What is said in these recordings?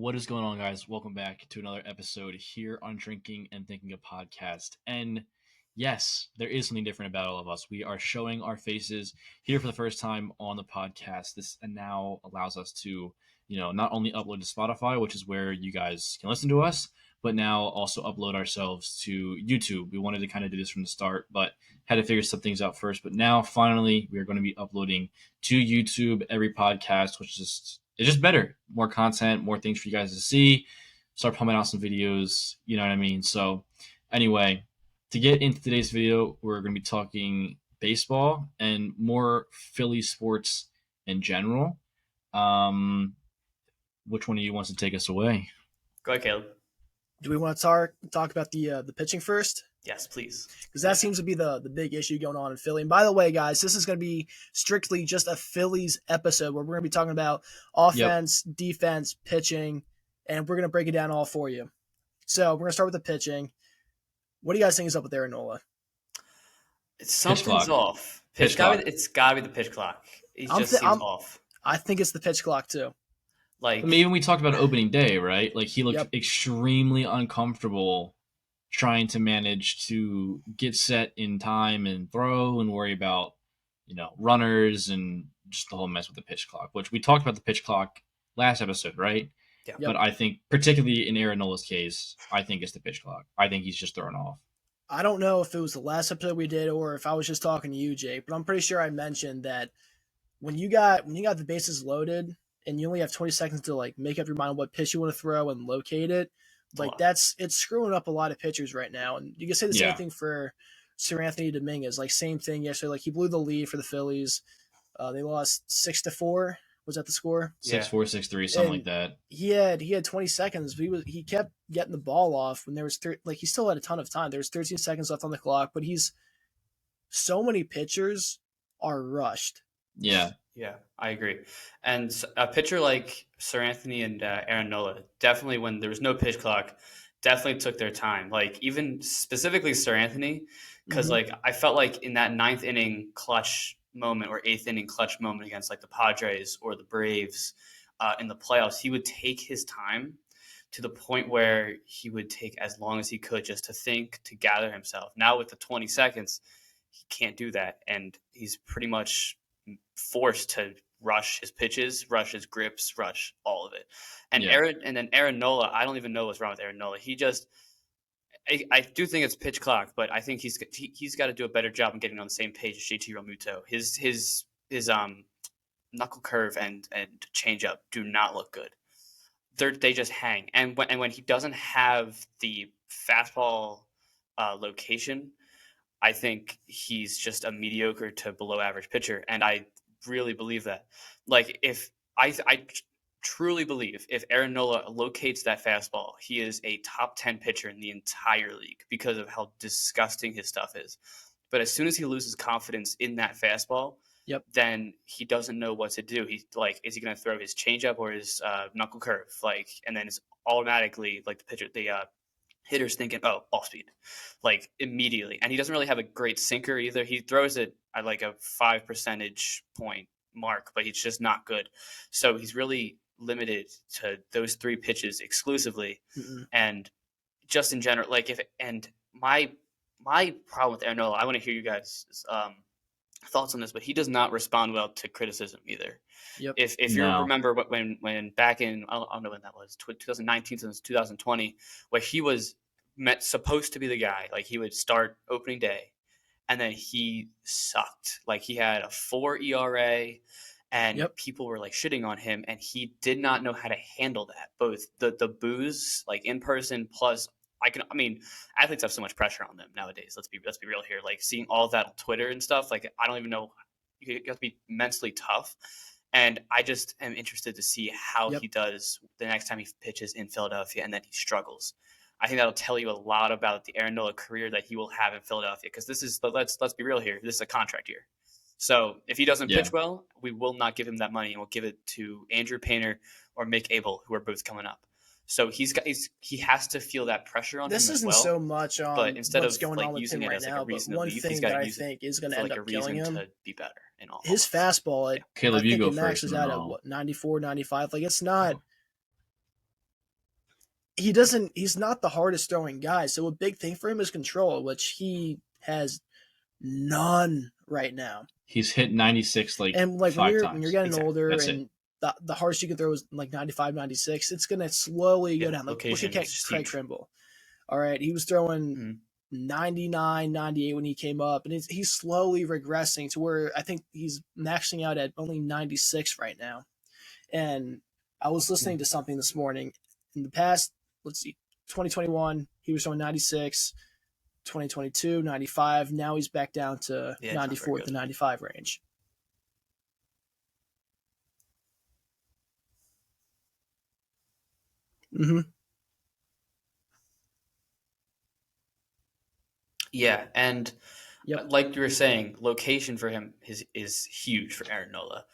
What is going on, guys? Welcome back to another episode here on Drinking and Thinking a Podcast. And yes, there is something different about all of us. We are showing our faces here for the first time on the podcast. This and now allows us to, not only upload to Spotify, which is where you guys can listen to us, but now also upload ourselves to YouTube. We wanted to kind of do this from the start, but had to figure some things out first. But now, finally, we are going to be uploading to YouTube every podcast, which is it's just better, more content, more things for you guys to see. Start pumping out some videos, you know what I mean? So, anyway, to get into today's video, we're going to be talking baseball and more Philly sports in general. Which one of you wants to take us away? Go ahead, Caleb. Do we want to talk about the pitching first? Yes, please. Because that seems to be the big issue going on in Philly. And by the way, guys, this is going to be strictly just a Phillies episode where we're going to be talking about offense, defense, pitching, and we're going to break it down all for you. So we're going to start with the pitching. What do you guys think is up with Aaron Nola? Something's off. It's got to be the pitch clock. He just seems off. I think it's the pitch clock too. Even we talked about opening day, right? Like he looked extremely uncomfortable trying to manage to get set in time and throw and worry about, runners and just the whole mess with the pitch clock, which we talked about the pitch clock last episode, right? Yeah. But I think particularly in Aaron Nola's case, I think it's the pitch clock. I think he's just thrown off. I don't know if it was the last episode we did or if I was just talking to you, Jake, but I'm pretty sure I mentioned that when you got the bases loaded and you only have 20 seconds to make up your mind what pitch you want to throw and locate it, it's screwing up a lot of pitchers right now. And you can say the same thing for Sir Anthony Dominguez. Same thing yesterday. He blew the lead for the Phillies. They lost 6-4. Was that the score? 6-4, 6-3, something like that. He had 20 seconds, but he kept getting the ball off when there was he still had a ton of time. There was 13 seconds left on the clock, but so many pitchers are rushed. Yeah. Yeah, I agree. And a pitcher like Sir Anthony and Aaron Nola, definitely when there was no pitch clock, definitely took their time. Even specifically Sir Anthony, because I felt like in that ninth inning clutch moment or eighth inning clutch moment against the Padres or the Braves in the playoffs, he would take his time to the point where he would take as long as he could just to think, to gather himself. Now with the 20 seconds, he can't do that. And he's pretty much forced to rush his pitches, rush his grips, rush all of it. And Aaron Nola, I don't even know what's wrong with Aaron Nola. I do think it's pitch clock, but I think he's got to do a better job in getting on the same page as JT Realmuto. His knuckle curve and changeup do not look good. They just hang. And when he doesn't have the fastball location, I think he's just a mediocre to below average pitcher. And I really believe that. If I truly believe if Aaron Nola locates that fastball, he is a top 10 pitcher in the entire league because of how disgusting his stuff is. But as soon as he loses confidence in that fastball, then he doesn't know what to do. He's is he going to throw his changeup or his knuckle curve? And then it's automatically the hitter's thinking, oh, off speed, immediately. And he doesn't really have a great sinker either. He throws it at a 5 percentage point mark, but he's just not good. So he's really limited to those three pitches exclusively. Mm-hmm. And just in general, my problem with Aaron Nola, I want to hear you guys thoughts on this, but he does not respond well to criticism either. Yep. If you remember when back in, I don't know when that was, 2019 to 2020, where he was supposed to be the guy, he would start opening day and then he sucked. He had a 4 ERA and people were shitting on him and he did not know how to handle that. Both the boos in person plus athletes have so much pressure on them nowadays. Let's be real here. Seeing all of that on Twitter and stuff, I don't even know. You have to be mentally tough. And I just am interested to see how he does the next time he pitches in Philadelphia and then he struggles. I think that'll tell you a lot about the Aaron Nola career that he will have in Philadelphia. Because this is, let's be real here. This is a contract year. So if he doesn't pitch well, we will not give him that money and we'll give it to Andrew Painter or Mick Abel, who are both coming up. So he has to feel that pressure on this him as isn't well. so much on but instead what's of going on with using him it right as now, a reason but one to leave, thing that I think is going to end up killing him to be better in all. His fastball, Caleb, I think you go it maxes first. out at 94, 95. It's not. he's not the hardest throwing guy. So a big thing for him is control, which he has none right now. He's hit 96 like And like five when you're times. getting Exactly. older That's it. and the hardest you can throw is like 95, 96, it's going to slowly go down. Like look location at is just Craig huge. Trimble. All right, he was throwing Mhm. 99, 98 when he came up, and he's slowly regressing to where I think he's maxing out at only 96 right now. And I was listening to something this morning. In the past, let's see, 2021, he was throwing 96, 2022, 95. Now he's back down to Yeah, it's not very 94 to good. 95 range. Mm-hmm. Yeah, and Yep. like you were saying, location for him is huge for Aaron Nola.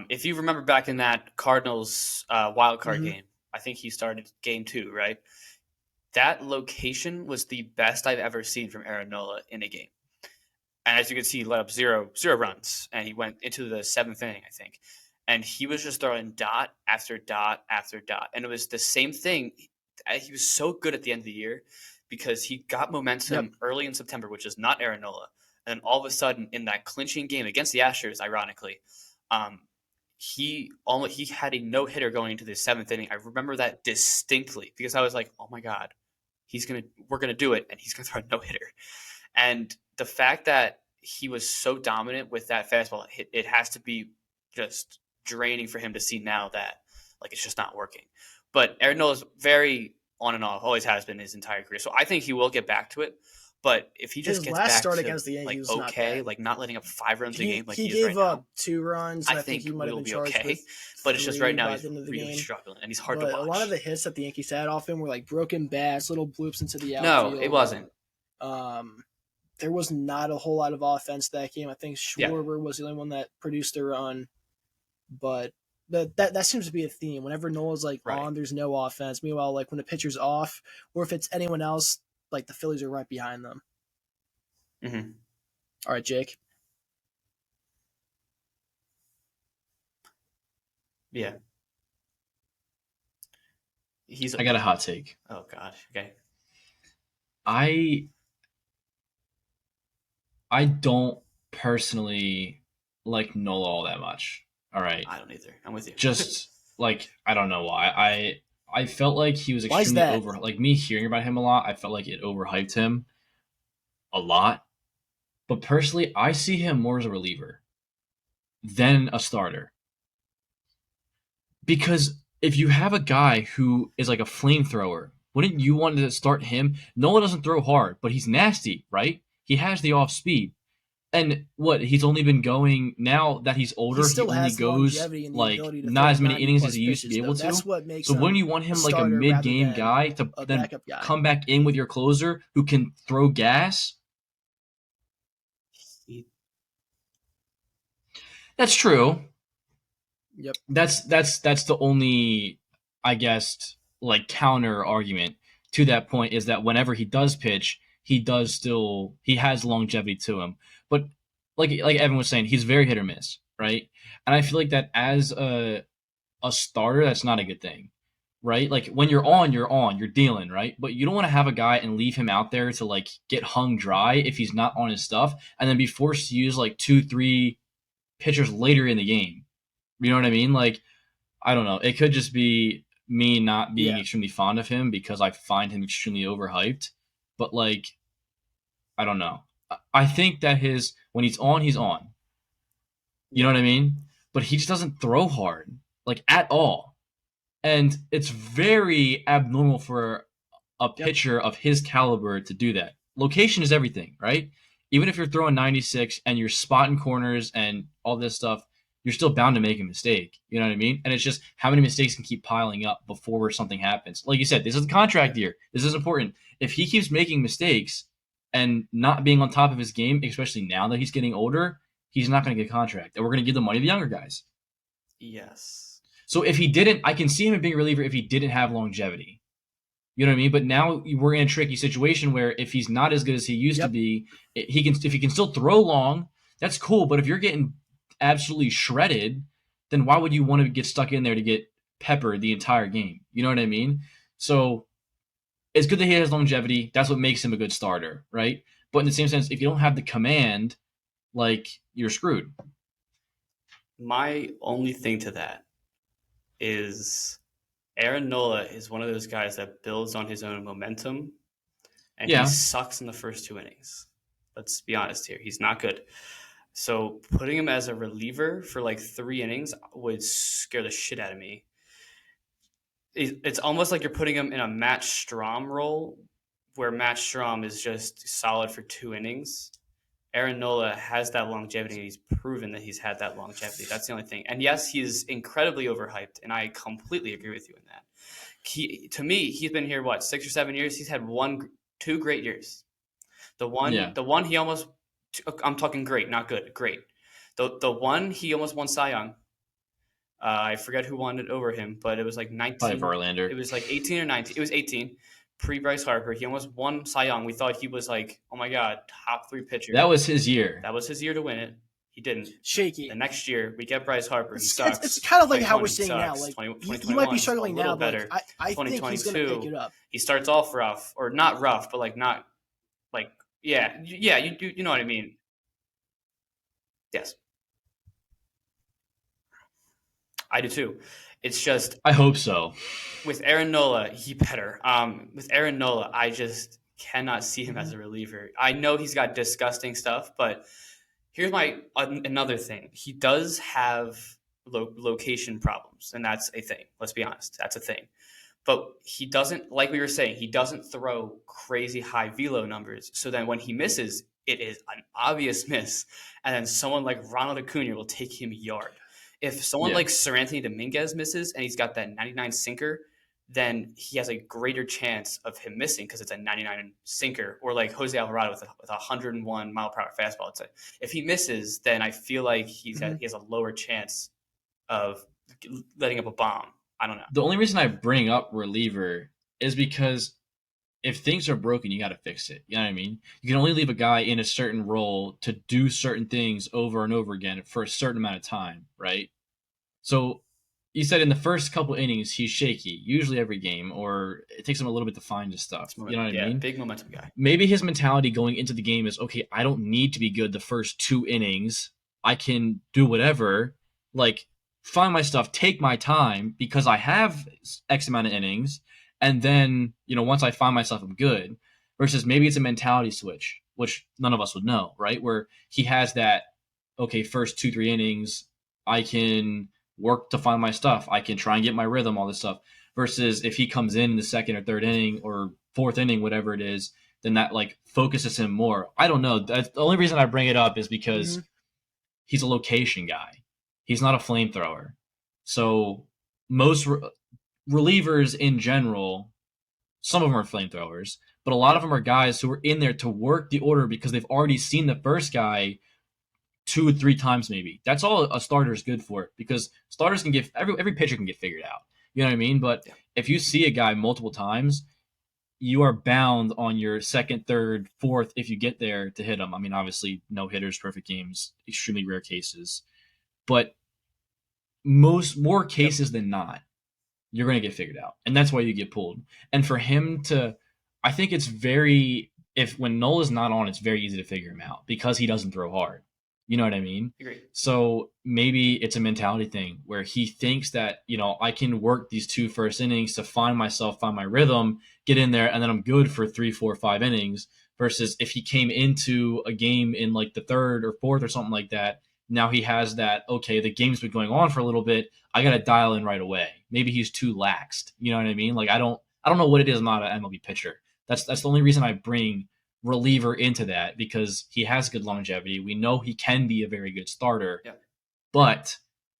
If you remember back in that Cardinals wild card Mhm. game, I think he started game 2, right? That location was the best I've ever seen from Aaron Nola in a game. And as you can see, he let up zero runs, and he went into the 7th inning, I think. And he was just throwing dot after dot after dot, and it was the same thing. He was so good at the end of the year because he got momentum Yep. early in September, which is not Aaron Nola. And then all of a sudden, in that clinching game against the Astros, ironically, um, he had a no hitter going into the 7th inning. I remember that distinctly because I was like, "Oh my god, we're gonna do it," and he's gonna throw a no hitter. And the fact that he was so dominant with that fastball, it has to be just draining for him to see now that like it's just not working. But Aaron Nola is very on and off, always has been his entire career. So I think he will get back to it. But if he just His gets last back start to against the Yankees like was not okay, bad. like not letting up 5 runs a game like He he is right gave up now, 2 runs, I and I think think he might have we'll been be charged okay. with But it's just right 3 now by he's the end of the really game. struggling and he's hard to But a lot of watch. the hits that the Yankees had off him were like broken bats, little bloops into the No, outfield. it wasn't. There was not a whole lot of offense that game. I think Yeah. Schwarber was the only one that produced a run, but that seems to be a theme. Whenever Nola's like Right. on, there's no offense. Meanwhile, like when the pitcher's off, or if it's anyone else, like the Phillies are right behind them. Mm-hmm. All right, Jake. Yeah. I got a hot take. Oh gosh. Okay. I don't personally like Nola all that much. All right. I don't either. I'm with you. Just like I don't know why. I felt like he was Why is extremely that? over like me hearing about him a lot, I felt like it overhyped him a lot. But personally, I see him more as a reliever than a starter. Because if you have a guy who is like a flamethrower, wouldn't you want to start him? Nola doesn't throw hard, but he's nasty, right? He has the off speed. And what he's only been going now that he's He older, he still only has the goes longevity and the like ability to not throw as many 90 innings as plus he used to be pitches, though. able That's to. what makes So wouldn't him you want a him like a starter mid rather game than guy to a then backup guy. come back in with your closer who can throw gas? That's true. Yep. That's the only, I guess, like counter argument to that point is that whenever he does pitch, he has longevity to him. But like Evan was saying, he's very hit or miss, right? And I feel like that as a starter, that's not a good thing, right? Like when you're on, you're dealing, right? But you don't want to have a guy and leave him out there to like get hung dry if he's not on his stuff, and then be forced to use like 2-3 pitchers later in the game. You know what I mean? Like I don't know. It could just be me not being Yeah. extremely fond of him because I find him extremely overhyped. But like, I don't know. I think that when he's on, he's on. You know what I mean? But he just doesn't throw hard, like at all. And it's very abnormal for a Yep. pitcher of his caliber to do that. Location is everything, right? Even if you're throwing 96 and you're spotting corners and all this stuff, you're still bound to make a mistake. You know what I mean? And it's just how many mistakes can keep piling up before something happens. Like you said, this is a contract year. This is important. If he keeps making mistakes and not being on top of his game, especially now that he's getting older, he's not going to get a contract. And we're going to give the money to the younger guys. Yes. So if he didn't, I can see him being a reliever if he didn't have longevity. You know what I mean? But now we're in a tricky situation where if he's not as good as he used to be, if he can still throw long, that's cool. But if you're getting absolutely shredded, then why would you want to get stuck in there to get peppered the entire game? You know what I mean? So it's good that he has longevity. That's what makes him a good starter, right? But in the same sense, if you don't have the command, like, you're screwed. My only thing to that is Aaron Nola is one of those guys that builds on his own momentum, and he Yeah. sucks in the first 2 innings. Let's be honest here. He's not good. So putting him as a reliever for like 3 innings would scare the shit out of me. It's almost like you're putting him in a Matt Strahm role, where Matt Strahm is just solid for 2 innings. Aaron Nola has that longevity. He's proven that he's had that longevity. That's the only thing. And yes, he's incredibly overhyped, and I completely agree with you in that. To me, he's been here 6 or 7 years. He's had 2 great years. The one he almost, I'm talking great, not good, great. The one he almost won Cy Young. I forget who won it over him, but it was like 19. Probably Verlander. It was like 18 or 19. It was 18. Pre-Bryce Harper, he almost won Cy Young. We thought he was like, oh my god, top 3 pitcher. That was his year. That was his year to win it. He didn't. Shaky. The next year, we get Bryce Harper. He sucks. It's kind of like how we're saying now. Like, he might be struggling now, better. But I think he's going to pick it up. He starts off rough, or not rough, but like not like yeah. You know what I mean? Yes, I do too. It's just I hope so. With Aaron Nola, he better. With Aaron Nola, I just cannot see him as a reliever. I know he's got disgusting stuff, but here's another thing. He does have location problems, and that's a thing. Let's be honest. That's a thing. But he doesn't, like we were saying, he doesn't throw crazy high velo numbers. So then when he misses, it is an obvious miss. And then someone like Ronald Acuna will take him yard. If someone like Seranthony Dominguez misses and he's got that 99 sinker, then he has a greater chance of him missing because it's a 99 sinker, or like Jose Alvarado with a 101 mile per hour fastball. If he misses, then I feel like he has a lower chance of letting up a bomb. I don't know. The only reason I bring up reliever is because if things are broken, you got to fix it. You know what I mean? You can only leave a guy in a certain role to do certain things over and over again for a certain amount of time, right? So you said in the first couple innings, he's shaky, usually every game, or it takes him a little bit to find his stuff. You know what I mean? Big momentum guy. Maybe his mentality going into the game is, okay, I don't need to be good the first 2 innings. I can do whatever, like find my stuff, take my time because I have X amount of innings. And then, once I find myself, I'm good. Versus maybe it's a mentality switch, which none of us would know, right? Where he has that, okay, first 2-3 innings, I can work to find my stuff. I can try and get my rhythm, all this stuff. Versus if he comes in the second or third inning or fourth inning, whatever it is, then that like focuses him more. I don't know. That's the only reason I bring it up is because he's a location guy. He's not a flamethrower. So most relievers in general, some of them are flamethrowers, but a lot of them are guys who are in there to work the order because they've already seen the first guy 2 or 3 times maybe. That's all a starter is good for, because starters can get every pitcher can get figured out. You know what I mean? But if you see a guy multiple times, you are bound on your second, third, fourth, if you get there, to hit him. I mean, obviously, no hitters, perfect games, extremely rare cases, but more cases than not, you're going to get figured out, and that's why you get pulled. And for him to, I think it's when Nola's not on, it's very easy to figure him out because he doesn't throw hard. You know what I mean? Agreed. So maybe it's a mentality thing where he thinks that, I can work these 2 first innings to find myself, find my rhythm, get in there, and then I'm good for 3, 4, 5 innings. Versus if he came into a game in like the third or fourth or something like that, now he has that, okay, the game's been going on for a little bit, I got to dial in right away. Maybe he's too laxed. You know what I mean? Like, I don't know what it is. I'm not an MLB pitcher. That's the only reason I bring reliever into that, because he has good longevity. We know he can be a very good starter, but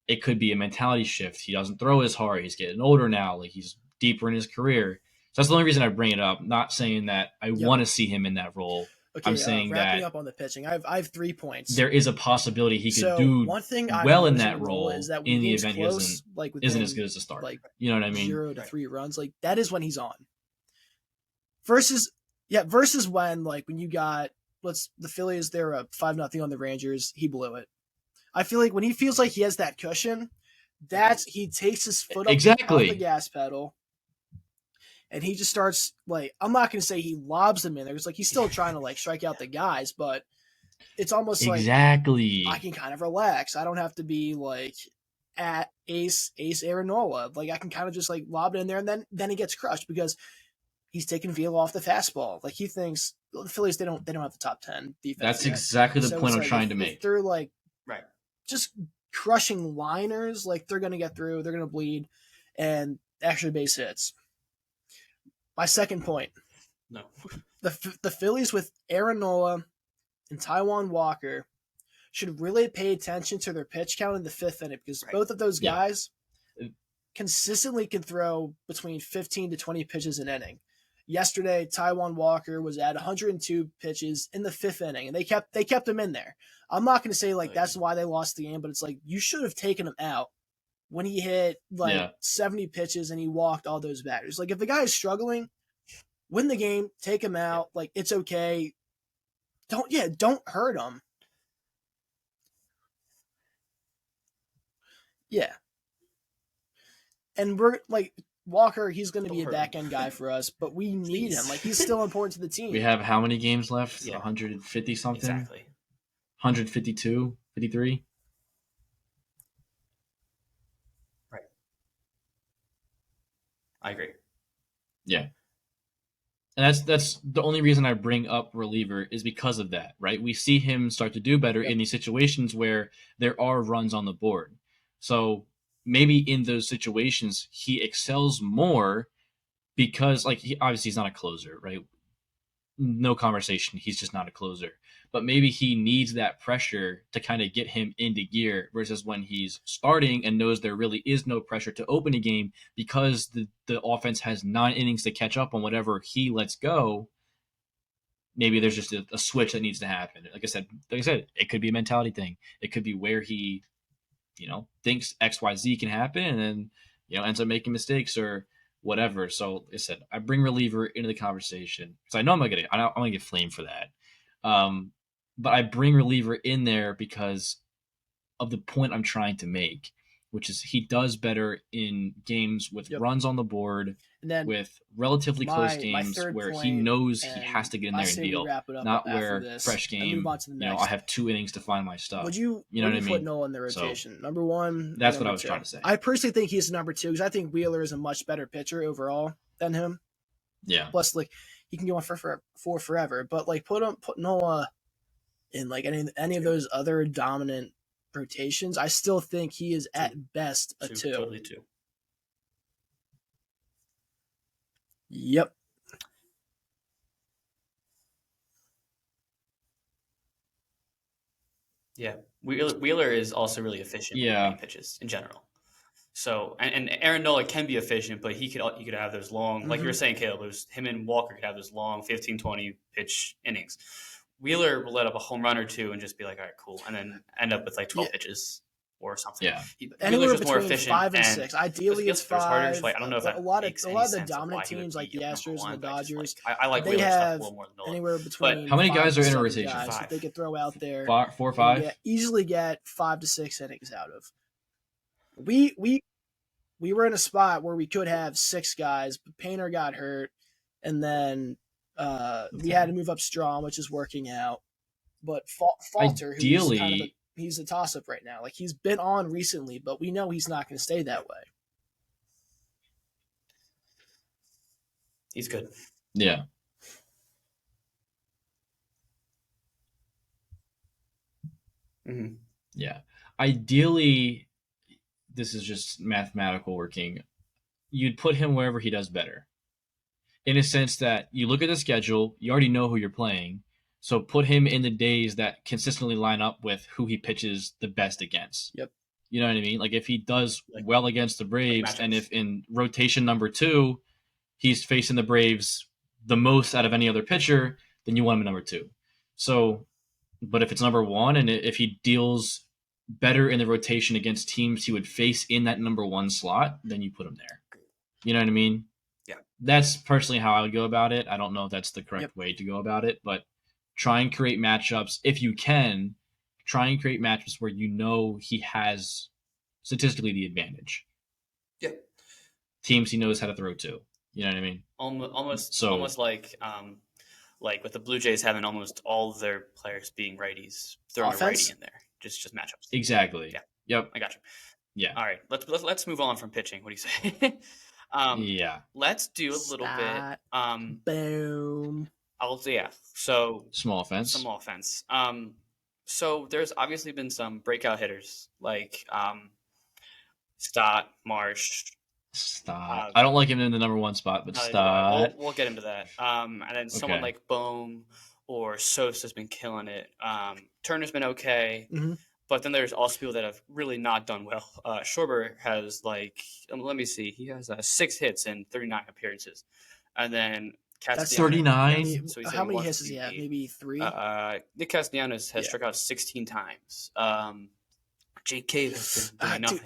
it could be a mentality shift. He doesn't throw as hard. He's getting older now. Like, he's deeper in his career. So that's the only reason I bring it up. Not saying that I want to see him in that role. Okay, I'm saying wrapping that up on the pitching, I have 3 points. There is a possibility he could do one thing well in that role is that in the event close, he isn't as good as a starter. Like, you know what I mean? 0 to 3 runs, like that is when he's on. Versus when when you got the Phillies, they're a 5-0 on the Rangers, he blew it. I feel like when he feels like he has that cushion, he takes his foot off the gas pedal. and he just starts like, I'm not going to say he lobs them in there. It's like he's still trying to like strike out the guys, but it's almost like I can kind of relax. I don't have to be like at ace Aaron Nola. Like I can kind of just like lob it in there, and then he gets crushed because he's taking velo off the fastball. Like he thinks the Phillies they don't have the top 10 defense. That's yet. exactly the So point it's I'm like, trying to if make. they're like Right. just crushing liners, like they're gonna get through, they're gonna bleed, and extra base hits. My second point: No. the Phillies with Aaron Nola and Taijuan Walker should really pay attention to their pitch count in the fifth inning because Right. both of those Yeah. guys consistently can throw between 15 to 20 pitches an inning. Yesterday, Taijuan Walker was at 102 pitches in the fifth inning, and they kept him in there. I'm not going to say like that's why they lost the game, but it's like you should have taken him out when he hit like 70 pitches and he walked all those batters. Like if the guy is struggling, win the game, take him out. Like it's okay. Don't hurt him. Yeah. And we're like Walker, he's going to be a back end guy for us, but we need him. Like he's still important to the team. We have how many games left? Yeah. 150 something? Exactly. 152, 53? Right. I agree. Yeah. And that's the only reason I bring up reliever is because of that, right? We see him start to do better in these situations where there are runs on the board. So maybe in those situations he excels more because like obviously he's not a closer, right? No conversation, he's just not a closer. But maybe he needs that pressure to kind of get him into gear versus when he's starting and knows there really is no pressure to open a game because the offense has 9 innings to catch up on whatever he lets go. Maybe there's just a switch that needs to happen. Like I said, it could be a mentality thing. It could be where he, thinks XYZ can happen and then, ends up making mistakes or whatever. So like I said, I bring reliever into the conversation because I know I'm gonna get flamed for that. But I bring reliever in there because of the point I'm trying to make, which is he does better in games with runs on the board, and then with relatively close games where he knows he has to get in there and deal, not where fresh game, I have 2 innings to find my stuff. Would you know what I put mean? Nola in the rotation? So, number one. That's what I was trying to say. I personally think he's number 2 because I think Wheeler is a much better pitcher overall than him. Yeah. Plus, like he can go on for forever, but like put Nola in like any of those other dominant rotations, I still think he is at best a 2. Totally 2. Yep. Yeah, Wheeler is also really efficient with pitches in general. So and Aaron Nola can be efficient, but he could have those long, like you were saying, Caleb. It was him and Walker could have those long 15, 20 pitch innings. Wheeler will let up a home run or 2 and just be like, all right, cool, and then end up with like 12 pitches or something. Yeah, anywhere between more efficient 5 and 6. Ideally, it's 5. I don't know if that a lot of the sense dominant teams like the Astros and the Dodgers, I like they Wheeler have stuff a little more than Nola. Anywhere between. But how many guys are in a rotation? 5 that they could throw out there. 4 or 5. Easily get 5 to 6 innings out of. We were in a spot where we could have 6 guys, but Painter got hurt, and then we had to move up Strom, which is working out. But Falter, he's a toss-up right now. Like he's been on recently, but we know he's not going to stay that way. He's good. Yeah. Mm-hmm. Yeah. Ideally, this is just mathematical working. You'd put him wherever he does better. In a sense that you look at the schedule, you already know who you're playing. So put him in the days that consistently line up with who he pitches the best against. Yep. You know what I mean? Like if he does well against the Braves, and if in rotation number 2, he's facing the Braves the most out of any other pitcher, then you want him at number 2. So, but if it's number 1, and if he deals better in the rotation against teams he would face in that number 1 slot, then you put him there. You know what I mean? Yeah. That's personally how I would go about it. I don't know if that's the correct way to go about it, but try and create matchups. If you can, try and create matchups where you know he has statistically the advantage. Yeah. Teams he knows how to throw to. You know what I mean? Almost like with the Blue Jays having almost all of their players being righties, throwing a righty in there, just matchups. Exactly. Yeah. Yep. I got you. Yeah. All right, let's move on from pitching. What do you say? Yeah. Let's do a little bit. Boom. So Small offense. Small offense. So there's obviously been some breakout hitters like Stott, Marsh. Stott. I don't like him in the number one spot, but Stott. We'll get into that. And then someone like Bohm or Sosa's been killing it. Turner's been okay. Mm-hmm. But then there's also people that have really not done well. Schwarber has let me see. He has 6 hits and 39 appearances. And then That's 39. So how many hits does he have? Maybe 3? Nick Castellanos has struck out 16 times. Jake Cave has been doing nothing.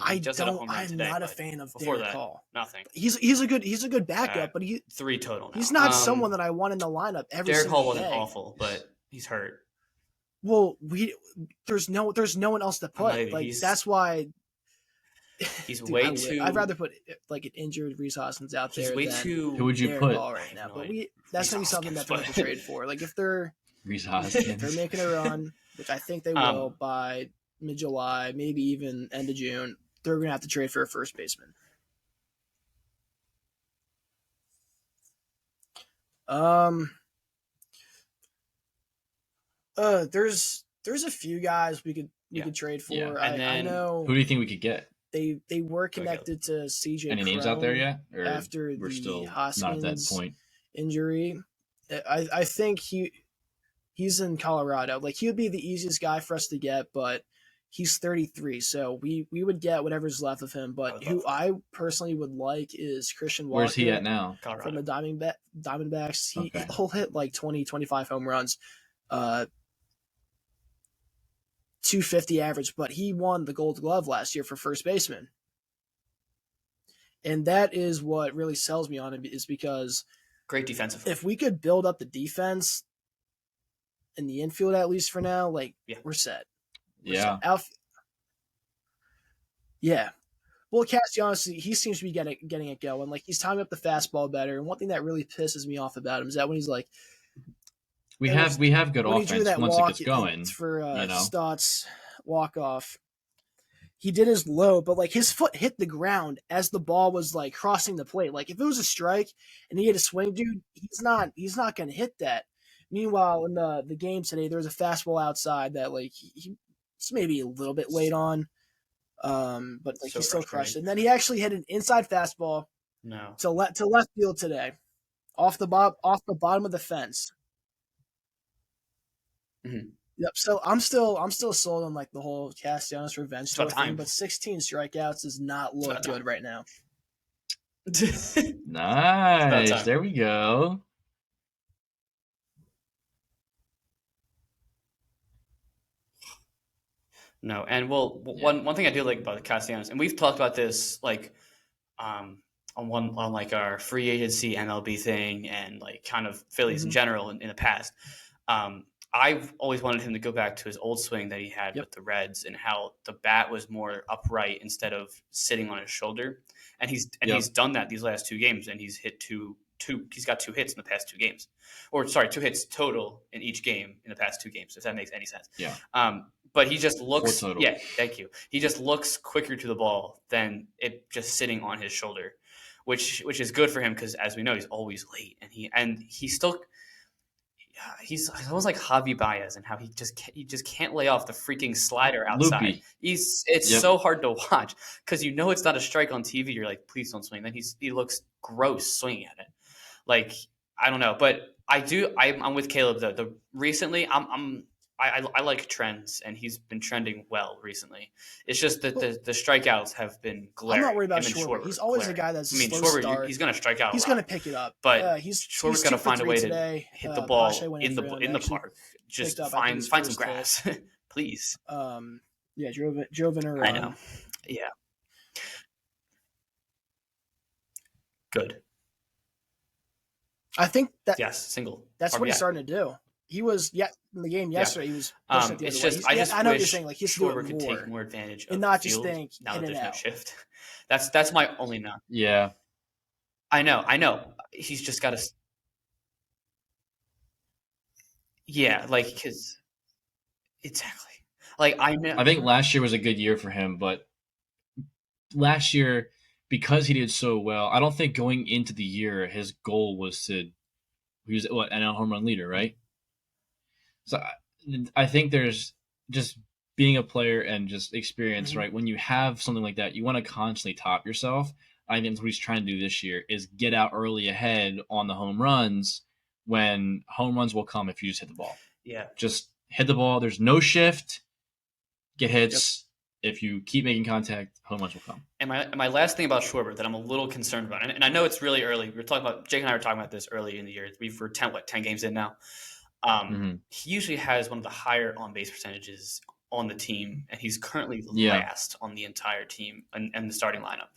I'm not a fan of before Derek that, Hall. Nothing. He's a good backup, but 3 total now. He's not someone that I want in the lineup every Derek single Hall day. wasn't awful, but he's hurt. Well, there's no one else to put. That's why he's way too. I'd rather put like an injured Rhys Hoskins out there. Who would you Derek put Hall right now? But that's gonna be something that they're going to trade for. Like if they're Rhys Hoskins, if they're making a run, which I think they will by mid-July, maybe even end of June, they're going to have to trade for a first baseman. There's a few guys we could trade for. Yeah. I know. Who do you think we could get? They were connected to CJ. Any names out there yet? Or after we're still Hoskins not at that point. Injury, I think he's in Colorado. Like he would be the easiest guy for us to get, but he's 33, so we would get whatever's left of him. But who I personally would like is Christian Walker. Where's he at now? Colorado. From the Diamondbacks. He'll hit like 20, 25 home runs. 250 average, but he won the Gold Glove last year for first baseman. And that is what really sells me on him, is because great defensive. If we could build up the defense in the infield, at least for now, we're set. Yeah. Well, Castellanos, he seems to be getting it going. Like he's timing up the fastball better. And one thing that really pisses me off about him is that when he's like, we have good offense once it gets going. For Stott's walk off, he did his low, but like his foot hit the ground as the ball was like crossing the plate. Like if it was a strike and he had a swing, dude, he's not going to hit that. Meanwhile, in the game today, there was a fastball outside that like he's maybe a little bit late on, but like he still crushed it. And then he actually hit an inside fastball to left field today, off the bottom of the fence. Mm-hmm. Yep. So I'm still sold on like the whole Castellanos revenge tour thing, but 16 strikeouts does not look good right now. Nice. There we go. No, and one thing I do like about the Castellanos, and we've talked about this on our free agency MLB thing and like kind of Phillies in general in the past. I've always wanted him to go back to his old swing that he had with the Reds, and how the bat was more upright instead of sitting on his shoulder. And he's done that these last 2 games, and he's hit he's got 2 hits in the past 2 games. Or sorry, 2 hits total in each game in the past 2 games, if that makes any sense. Yeah. But he just looks thank you. He just looks quicker to the ball than it just sitting on his shoulder, which is good for him because, as we know, he's always late, and he's almost like Javi Baez, and how he just can't lay off the freaking slider outside. Loopy. It's so hard to watch because it's not a strike on TV. You're like, please don't swing. Then he looks gross swinging at it. Like I don't know, but I'm with Caleb though. Recently I like trends, and he's been trending well recently. It's just that the strikeouts have been glaring. I'm not worried about Schwarber. He's always a guy that's slow start. He's going to strike out. He's going to pick it up, but Schwarber's got to find a way to hit the ball in the park. Just find some grass, please. Drove in a run. I know. Yeah. Good. I think that single. That's RBI. What he's starting to do. He was in the game yesterday. He was. It's just I know what you're saying. Like he's Schwarber could take more advantage and of not the just field think now in that and there's out. no shift. That's my only knock. Yeah. I know. He's just got to. Yeah, like because exactly. Like I know. I think last year was a good year for him, but last year, because he did so well, I don't think going into the year his goal was to he was what NL home run leader, right? So I think there's just being a player and just experience, Mhm. right? When you have something like that, you want to constantly top yourself. I think that's what he's trying to do this year is get out early ahead on the home runs when home runs will come if you just hit the ball. Yeah. Just hit the ball. There's no shift. Get Yep. hits. If you keep making contact, home runs will come. And my last thing about Schwarber that I'm a little concerned about, and I know it's really early. We were talking about Jake and I were talking about this early in the year. We're 10 games in now. Mm-hmm. He usually has one of the higher on base percentages on the team, and he's currently Yeah. last on the entire team and the starting lineup.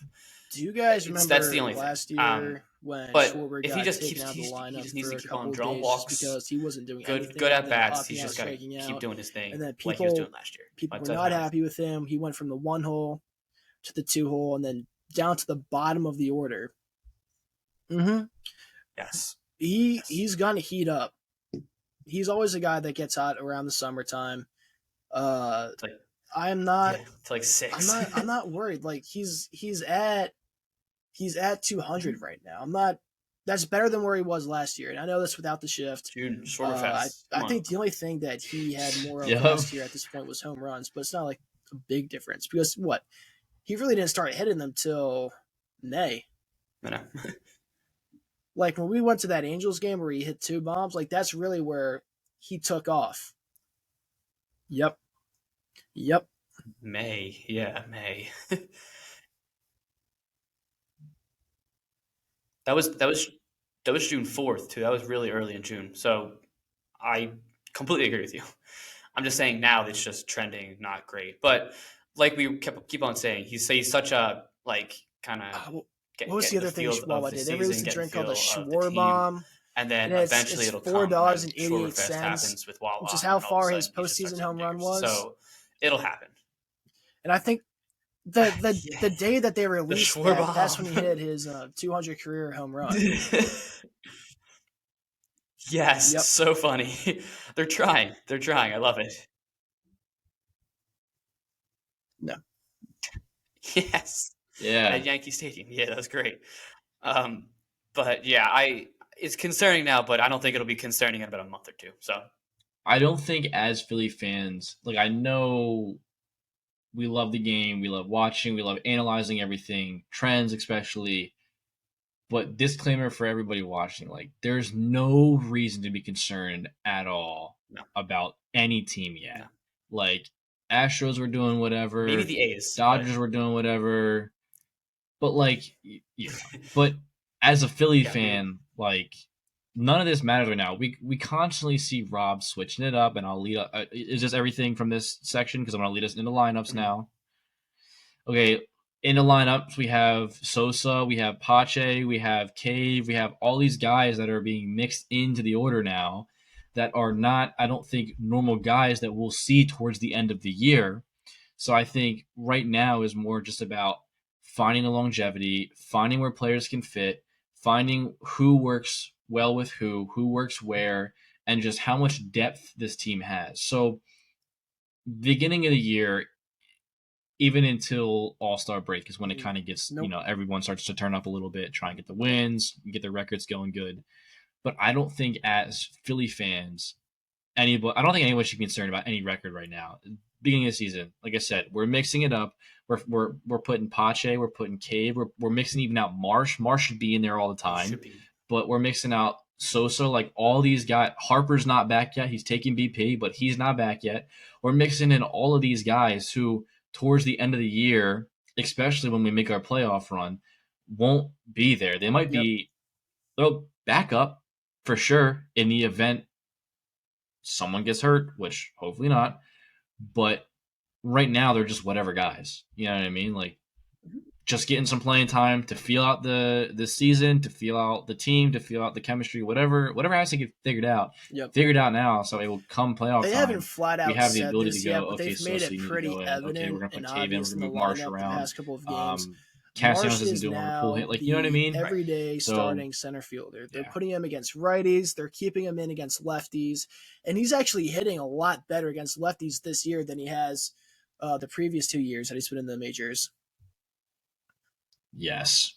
Do you guys That's the remember only thing. last year when But Schwarber if he got just taken keeps, out of the he lineup just needs for to a keep on couple of drawing days just walks, because he wasn't doing good anything, at and then bats. popping He's out, just got to striking keep out, doing his and thing then like he was doing people last year. people Like were doesn't not happen. happy with him. He went from the one hole to the two hole and then down to the bottom of the order. Mm-hmm. Yes. He's gonna heat up. He's always a guy that gets hot around the summertime. It's like I'm not. it's like six. I'm not worried. Like he's at 200 right now. I'm not. That's better than where he was last year, and I know that's without the shift. June Schwarberfest. I Come on. think the only thing that he had more of Yep. last year at this point was home runs, but it's not like a big difference because what he really didn't start hitting them till May. I know. Like when we went to that Angels game where he hit two bombs, like that's really where he took off. Yep. Yep. May. Yeah, May. That was June 4th too. That was really early in June. So I completely agree with you. I'm just saying now it's just trending not great. But like we keep on saying, he's such a like kind of What was the getting the other thing feel of Schwab the did? They released season, a getting the drink called the feel of the Schwar team, Bomb, and then and eventually it's it'll four come dollars when and 88 Schwarberfest cents, happens with which Wawa, is and how then all of a far his sudden he just starts postseason hitting home run dingers. was. So it'll happen. And I think Yeah. the day that they released Schwar that, that's when Bomb. he hit his 200 career home run. Yes, Yep. so funny. They're trying. They're trying. I love it. No. Yes. Yeah. At Yankee Stadium. Yeah, that was great. Um, but yeah, it's concerning now, but I don't think it'll be concerning in about a month or two. So I don't think as Philly fans, like I know we love the game, we love watching, we love analyzing everything, trends especially. But disclaimer for everybody watching, like there's no reason to be concerned at all no, about any team yet. no. Like Astros were doing Maybe whatever, the A's, Dodgers were doing whatever, but like but as a Philly yeah, fan, like none of this matters right now. We constantly see Rob switching it up, and I'll lead up. Is just everything from this section because I'm gonna lead us into lineups Mhm. now. Okay, in the lineups we have Sosa, we have Pache, we have Cave, we have all these guys that are being mixed into the order now that are not, I don't think, normal guys that we'll see towards the end of the year. So I think right now is more just about finding the longevity, finding where players can fit, finding who works well with who works where, and just how much depth this team has. So beginning of the year, even until All Star break is when it kind of gets, Nope. everyone starts to turn up a little bit, try and get the wins, get their records going good. But I don't think as Philly fans, I don't think anyone should be concerned about any record right now. Beginning of the season, like I said, we're mixing it up. We're putting Pache, we're putting Cave, we're mixing even out Marsh. Marsh should be in there all the He time, should be. but we're mixing out Sosa. Like all these guys, Harper's not back yet. He's taking BP, but he's not back yet. We're mixing in all of these guys who, towards the end of the year, especially when we make our playoff run, won't be there. They might Yep. be they'll back up for sure in the event someone gets hurt, which hopefully not. But right now they're just whatever guys. You know what I mean? Like just getting some playing time to feel out the season, to feel out the team, to feel out the chemistry, whatever has to get figured out. Yep. Figured out now, so it will come playoff They time. haven't flat We out have the said ability this to yet, go, but okay, they've made so it you need to pretty go in. Okay, we're evident gonna and put Cave in, we're obvious in gonna the move Marsh lineup the around. past couple of games. Castellanos Marsh isn't is doing a pull now hit. Like, you know what I mean? everyday So, starting center fielder. They're yeah. putting him against righties. They're keeping him in against lefties, and he's actually hitting a lot better against lefties this year than he has the previous 2 years that he's been in the majors. Yes.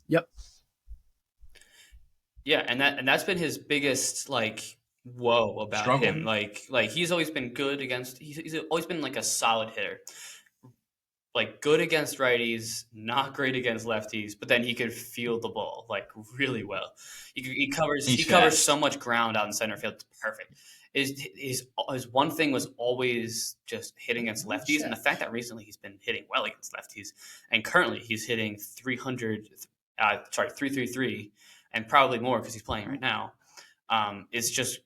Yep. Yeah, and that's been his biggest like whoa about Struggle. him. Like he's always been good against. He's always been like a solid hitter. Like good against righties, not great against lefties, but then he could field the ball like really well. He covers He's he covers fast. so much ground out in center field. It's perfect. His one thing was always just hitting against lefties, and the fact that recently he's been hitting well against lefties, and currently he's hitting 333, and probably more because he's playing right now. It's just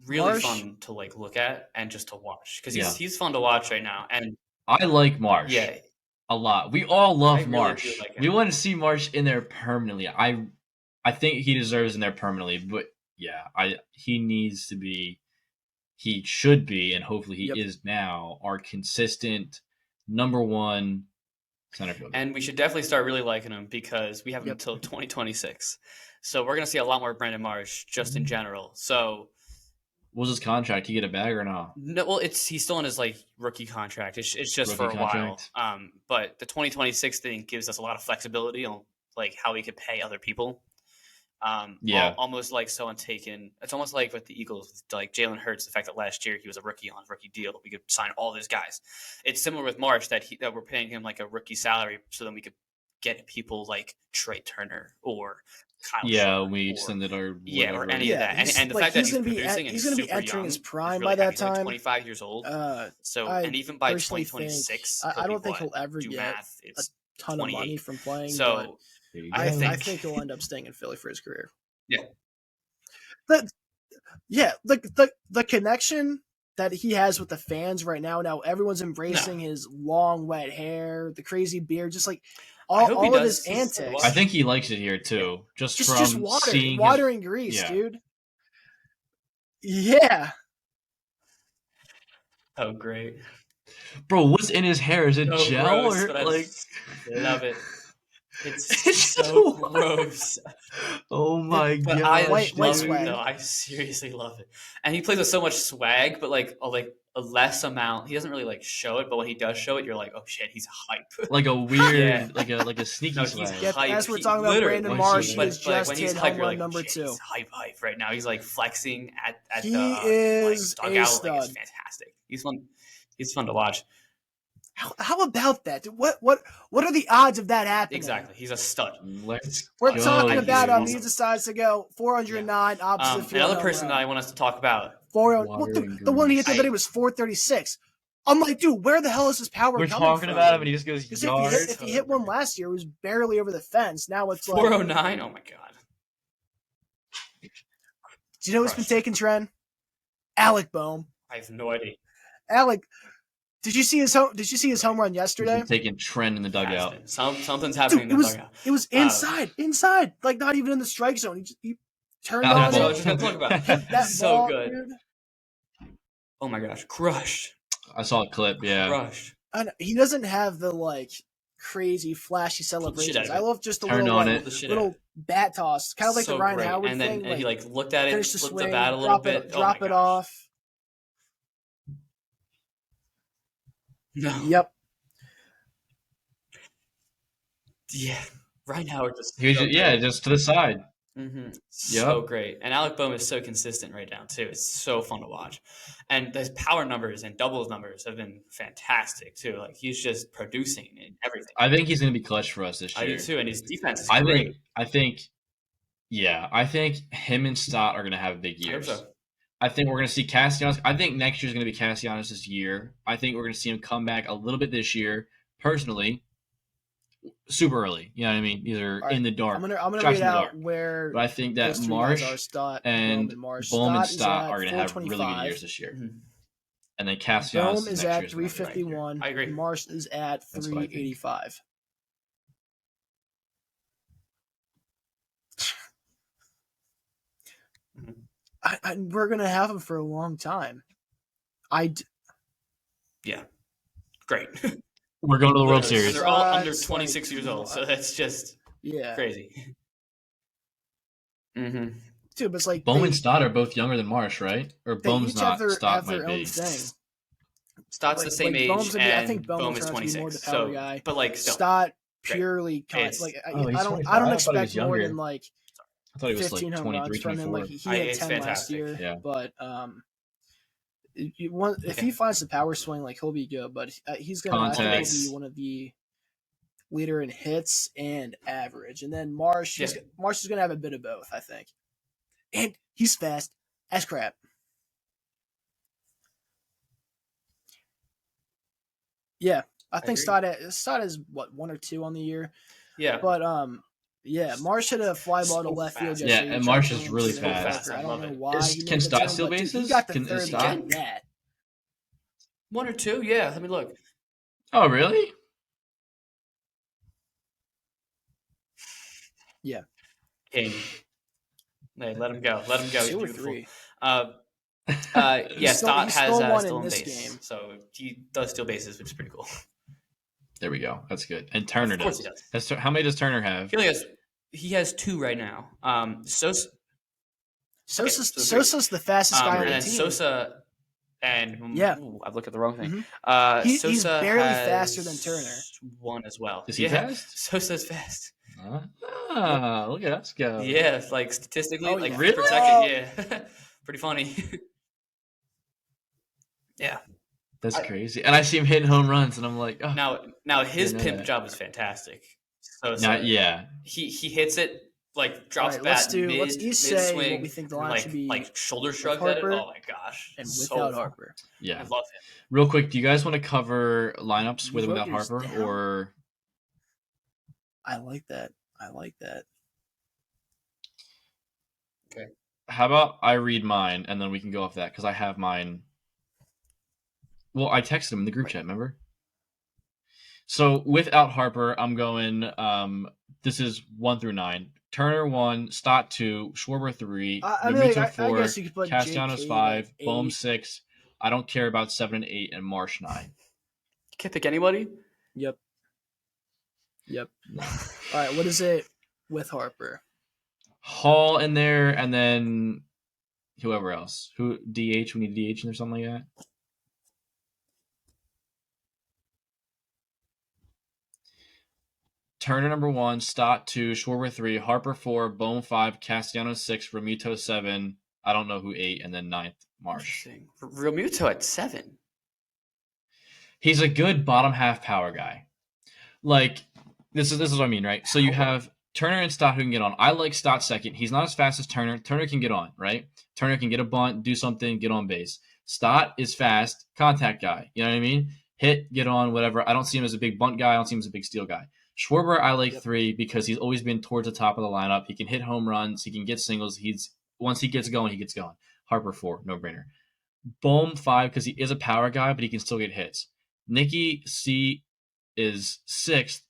really Marsh, fun to like look at and just to watch because Yeah. he's fun to watch right now. And I like Marsh yeah, a lot. We all love I really Marsh. do like him. We want to see Marsh in there permanently. I think he deserves in there permanently, but yeah, he needs to be, he should be, and hopefully he Yep. is now our consistent number one center fielder. And we should definitely start really liking him because we have him Yep. until 2026. So we're going to see a lot more Brandon Marsh just in general. So What was his contract? He get a bag or not? no, well, he's still in his like rookie contract. It's just for Rookie a contract. while. But the 2026 thing gives us a lot of flexibility on like how we could pay other people. Yeah. Almost like someone taken. It's almost like with the Eagles, like Jalen Hurts. The fact that last year he was a rookie on a rookie deal, we could sign all those guys. It's similar with Marsh that we're paying him like a rookie salary, so then we could get people like Trey Turner or Kyle Yeah, Schwarber we or extended our yeah, or whatever. any of that. And the fact that he's producing and he's gonna be super entering young his is prime really by that he's only time. 25 years old. So I and even by personally 2026, think I don't think he'll ever do get math. a It's ton 28. of money from playing, So but I I think he'll end up staying in Philly for his career. Yeah. The connection that he has with the fans right now. Now everyone's embracing his long wet hair, the crazy beard, just like all of his antics. I think he likes it here too. Yeah. Just watering Greece, dude. Yeah. Oh, great. Bro, what's in his hair? Is it gel gross, or like? I love it. It's so gross. Oh my god! I white love swag. it though. I seriously love it. And he plays with so much swag, but like a less amount. He doesn't really like show it, but when he does show it, you're like, oh shit, he's hype. Like a weird, Yeah. like a sneaky No, swag. he's Yep, hype. as we're talking about Brandon Marsh, he has just when he's hit hype, home you're run like, number shit, 2. he's hype right now. He's like flexing at He the is like, a dugout. stud. Like, it's fantastic. He's fun. He's fun to watch. How about that? What are the odds of that happening? Exactly. He's a stud. We're talking about dude. he decides to go 409 opposite field. Another person that I want us to talk about. The one he hit the other day was 436. I'm like, dude, where the hell is this power We're coming talking from? about him, and he just goes yards. If he hit one last year, it was barely over the fence. Now it's 409. Oh my god. Do you know who's been taking trend? Alec Boehm. I have no idea. Alec, did you see his home run yesterday? Taking trend in the dugout. Something's happening Dude, in the dugout. It was inside, like not even in the strike zone. He turned on That's what I was it. just gonna talk about. Hit that so ball, good. Dude. Oh my gosh, crushed. I saw a clip. Yeah, crushed. He doesn't have the like crazy flashy celebrations. I love just the little bat toss, kind of like so the Ryan great. Howard and then thing. And he like looked at it, flipped the bat a little drop bit, drop it off. No. Yep. Yeah, Ryan Howard just just to the side. Mm-hmm. So great. And Alec Boehm is so consistent right now too. It's so fun to watch, and his power numbers and doubles numbers have been fantastic too. Like he's just producing in everything. I think he's going to be clutch for us this year. I do too, and his defense is great. I think him and Stott are going to have big years. I hope so. I think we're going to see Castellanos. I think next year's going to be Castellanos' year. I think we're going to see him come back a little bit this year. Personally, super early. You know what I mean? These are in the dark. I'm gonna read out where. But I think that Marsh and Boehm and Stott are going to have really good years this year. Mm-hmm. And then Castellanos Boehm is at 351. I agree. Marsh is at 385. We're gonna have him for a long time. Yeah, great. We're going to the World Literally. Series. And they're all under It's 26 like, years old, so that's just yeah, crazy. Mm-hmm. dude. But it's like Bohm and Stott are both younger than Marsh, right? Or they Bohm's each have not. Stott their might own be. thing. Stott's the same Like age, Bohm's gonna be. I think and Bohm will Bohm is turn out to be more the 26. power So, guy. but like still, Stott great. purely It's Oh, he's I don't 24. I thought he was expect more younger. than like I thought he was like 15 home 23, runs from him. Like 24. he hit it's 10 last fantastic. year, Yeah. but if he finds the power swing, like he'll be good. But he's gonna. I think he'll Contacts. be one of the leader in hits and average. And then Marsh, Yeah. Marsh is gonna have a bit of both, I think. And he's fast as crap. Yeah, I think agree. Stott is what 1 or 2 on the year. Yeah. But yeah, Marsh hit a fly ball to So left field fast. Yeah, yesterday. and He tried Marsh to is turn really into a fast. Parker. I I don't love know it. why he Can made the Stott turn, steal but dude, he bases? got the Is third Stott? like that. 1 or 2? Yeah, let me look. Oh, really? Yeah, King. Hey, let him go. Let him go. He's 2 or beautiful. 3. Yeah, Stott He has stole one in stolen this base, game. so he does steal bases, which is pretty cool. There we go. That's good. And Turner Of course does. he does. How many does Turner have? He has 2 right now. Sosa's so 3. Sosa's the fastest guy on And the then team. Sosa and Yeah. I've looked at the wrong thing. Mm-hmm. He's Sosa barely has faster than Turner. 1 as well. Is he fast? Sosa's fast. Look at us go. Yeah, like statistically, Oh, like yeah. feet per second. Yeah, pretty funny. Yeah. That's crazy. And I see him hitting home runs, and I'm like, oh, Now his didn't know pimp that. job is fantastic. Not, yeah. He hits it like drops All right, bat let's mid each say what swing we think the and line should be like shoulder with shrugs at it. Harper Oh my gosh, and so without fun. Harper. Yeah. I love him. Real quick, do you guys want to cover lineups You with and wrote without yours Harper? down? Or I like that. Okay. how about I read mine, and then we can go off that, because I have mine. Well, I texted him in the group chat, remember? So without Harper, I'm going. This is 1 through 9. Turner 1, Stott 2, Schwarber 3, Realmuto 4, I guess you could put Castellanos JK 5, at Bohm 8. 6. I don't care about 7 and 8, and Marsh 9. You can't pick anybody. Yep. No. All right, what is it with Harper? Hall in there, and then whoever else. Who DH? We need DH in there, something like that. Turner number 1, Stott 2, Schwarber 3, Harper 4, Bohm 5, Castellanos 6, Realmuto 7. I don't know who 8, and then 9th, Marsh. Realmuto at 7. He's a good bottom half power guy. Like this is what I mean, right? So you have Turner and Stott who can get on. I like Stott second. He's not as fast as Turner. Turner can get on, right? Turner can get a bunt, do something, get on base. Stott is fast, contact guy. You know what I mean? Hit, get on, whatever. I don't see him as a big bunt guy. I don't see him as a big steal guy. Schwarber, I like 3 because he's always been towards the top of the lineup. He can hit home runs. He can get singles. Once he gets going, he gets going. Harper 4, no brainer. Bohm 5 because he is a power guy, but he can still get hits. Nicky C is 6th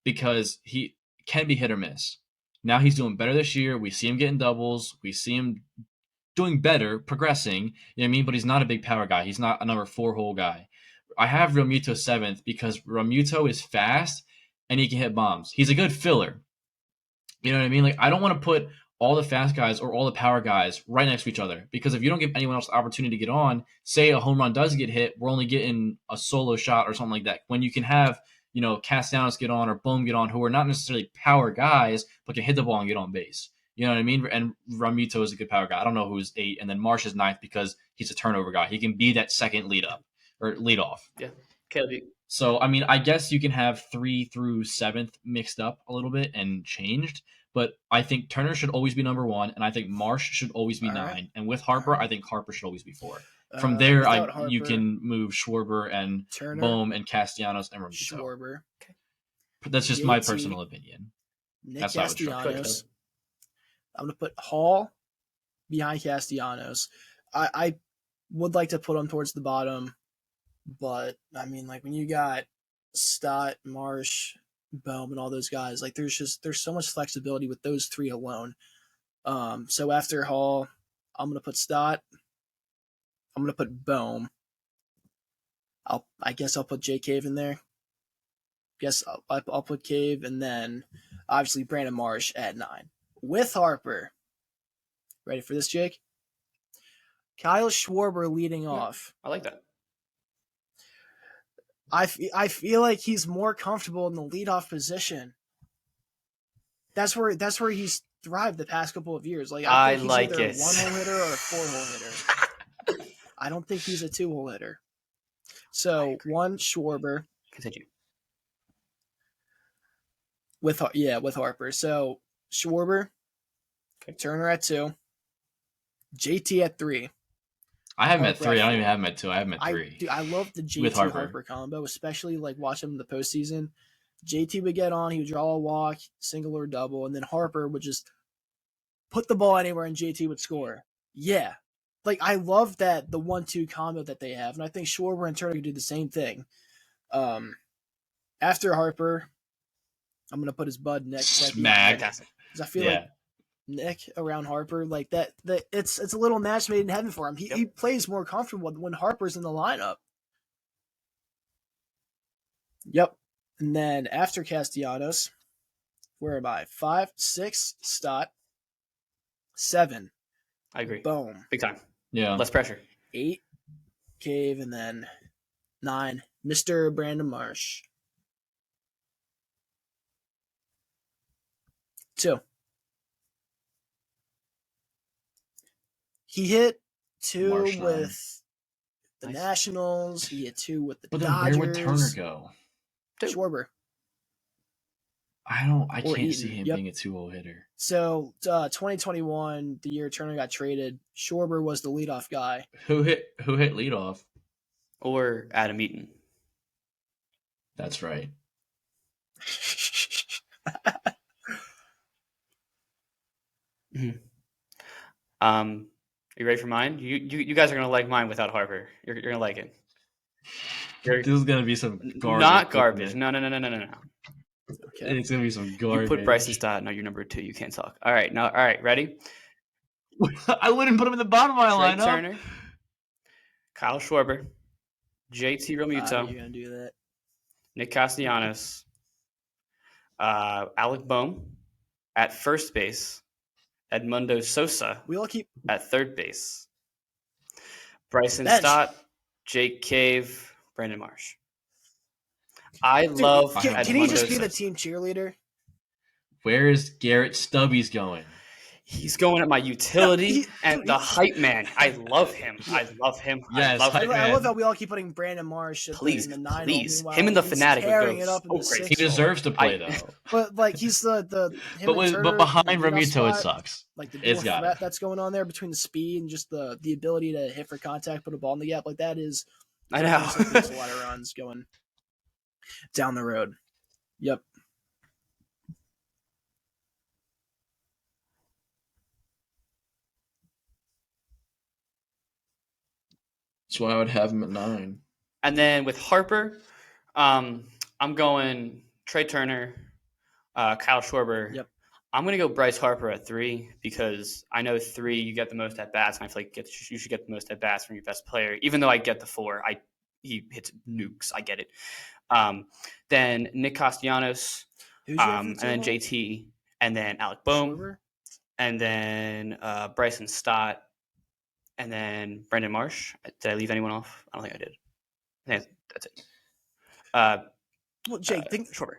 because he can be hit or miss. Now he's doing better this year. We see him getting doubles. We see him doing better, progressing. You know what I mean? But he's not a big power guy. He's not a number 4 hole guy. I have Realmuto 7th because Realmuto is fast and he can hit bombs. He's a good filler. You know what I mean? Like I don't want to put all the fast guys or all the power guys right next to each other because if you don't give anyone else the opportunity to get on, say a home run does get hit, we're only getting a solo shot or something like that. When you can have, Castellanos get on or Bohm get on who are not necessarily power guys but can hit the ball and get on base. You know what I mean? And Ramito is a good power guy. I don't know who's 8, and then Marsh is 9th because he's a turnover guy. He can be that second lead up or lead off. Yeah. Caleb. So, I mean, I guess you can have 3 through 7th mixed up a little bit and changed, but I think Turner should always be number 1, and I think Marsh should always be 9. Right. And with Harper, I think Harper should always be 4. From there, Harper, you can move Schwarber and Turner, Bohm and Castellanos and Realmuto. Schwarber. But that's just my personal opinion. Nick That's Castellanos. I'm going to put Hall behind Castellanos. I would like to put him towards the bottom, but I mean, like when you got Stott, Marsh, Bohm, and all those guys, like there's so much flexibility with those 3 alone. So after Hall, I'm going to put Stott. I'm going to put Bohm. I guess I'll put Jake Cave in there. I'll put Cave, and then obviously Brandon Marsh at 9 with Harper. Ready for this, Jake? Kyle Schwarber leading off. I like that. I feel like he's more comfortable in the leadoff position. That's where he's thrived the past couple of years. Like I think he's like either it. a 1-hole hitter or a 4-hole hitter. I don't think he's a 2-hole hitter. So one Schwarber. Continue. With Harper. So Schwarber, Turner at 2, JT at 3. I have him at 3. I don't even have him at 2. I have him at 3. I love the JT Harper combo, especially like watching him in the postseason. JT would get on, he would draw a walk, single or double, and then Harper would just put the ball anywhere and JT would score. Yeah. Like I love that the 1-2 combo that they have, and I think Schwarber and Turner could do the same thing. After Harper, I'm gonna put his bud Nick. Smack. Because I feel like Nick around Harper, like that it's a little match made in heaven for him. He plays more comfortable when Harper's in the lineup. Yep. And then after Castellanos, where am I? 5, 6, Stott. 7. I agree. Boom. Big time. Yeah. Less pressure. 8, Cave, and then 9, Mr. Brandon Marsh. 2. He hit 2 Marsh with the Nationals. He hit 2 with the But then Dodgers. where would Turner go? Schwarber. I can't see him being a 2-hole hitter. So 2021, the year Turner got traded, Schwarber was the leadoff guy. Who hit leadoff? Or Adam Eaton. That's right. Are you ready for mine? You guys are gonna like mine without Harper. You're gonna like it. This is gonna be some garbage. Not garbage. No. Okay. It's gonna be some garbage. You put Bryson Stott. No, you're number 2. You can't talk. All right. Now, all right. Ready? I wouldn't put him in the bottom of my Trey lineup. Turner, Kyle Schwarber, JT You're Realmuto, gonna do that. Nick Castellanos, Alec Bohm at first base, Edmundo Sosa We all keep at third base, Bryson Bench. Stott, Jake Cave, Brandon Marsh. I love Can Edmundo he just be the Sosa. team cheerleader? Where is Garrett Stubbies going? He's going at my utility and the hype man. I love him. Yes, I love how we all keep putting Brandon Marsh in the 9. Him and the Fanatic tearing would it go up in the so crazy. 6. He deserves to play though. But like he's the But behind Realmuto, it sucks. Like the It's dual got threat that's going on there between the speed and just the ability to hit for contact, put a ball in the gap, like that is. I know. There's a lot of runs going down the road. Yep. That's why I would have him at 9. And then with Harper, I'm going Trey Turner, Kyle Schwarber. Yep. I'm going to go Bryce Harper at 3 because I know 3 you get the most at bats, and I feel like you should get the most at bats from your best player. Even though I get the 4, he hits nukes. I get it. Then Nick Castellanos, and then JT, and then Alec Bohm, Schwarber? and then Bryson Stott, and then Brandon Marsh. Did I leave anyone off? I don't think I did. I think that's it. Well, Jake, think Schwarber.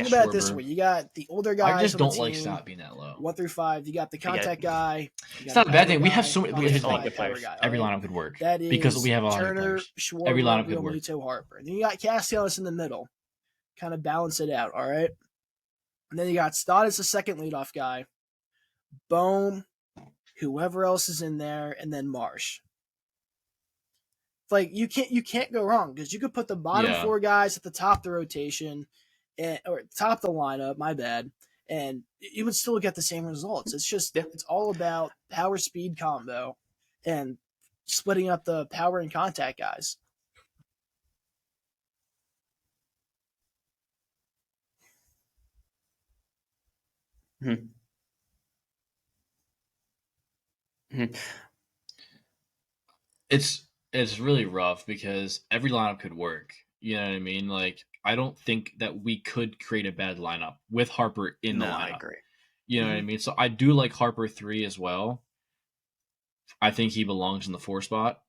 about it this way: you got the older guys. I just don't on the like team, Stott being that low. 1 through 5. You got the contact guy. It's not a bad thing. We have so many. many. Every Guy, lineup could work that is because we have a lot of Turner, players. Schwarber, Every lineup could work. Realmuto, Harper. And then you got Castellanos in the middle, kind of balance it out. All right. And then you got Stott as the second leadoff guy, Bohm, whoever else is in there, and then Marsh. Like you can't go wrong because you could put the bottom 4 guys at the top of the rotation, or top of the lineup. My bad, and you would still get the same results. It's just it's all about power speed combo, and splitting up the power and contact guys. Mm-hmm. Mm-hmm. It's it's really rough because every lineup could work. You know what I mean? Like, I don't think that we could create a bad lineup with Harper in the No, I lineup. agree. You know what I Mhm. mean? So I do like Harper 3 as well. I think he belongs in the 4 spot,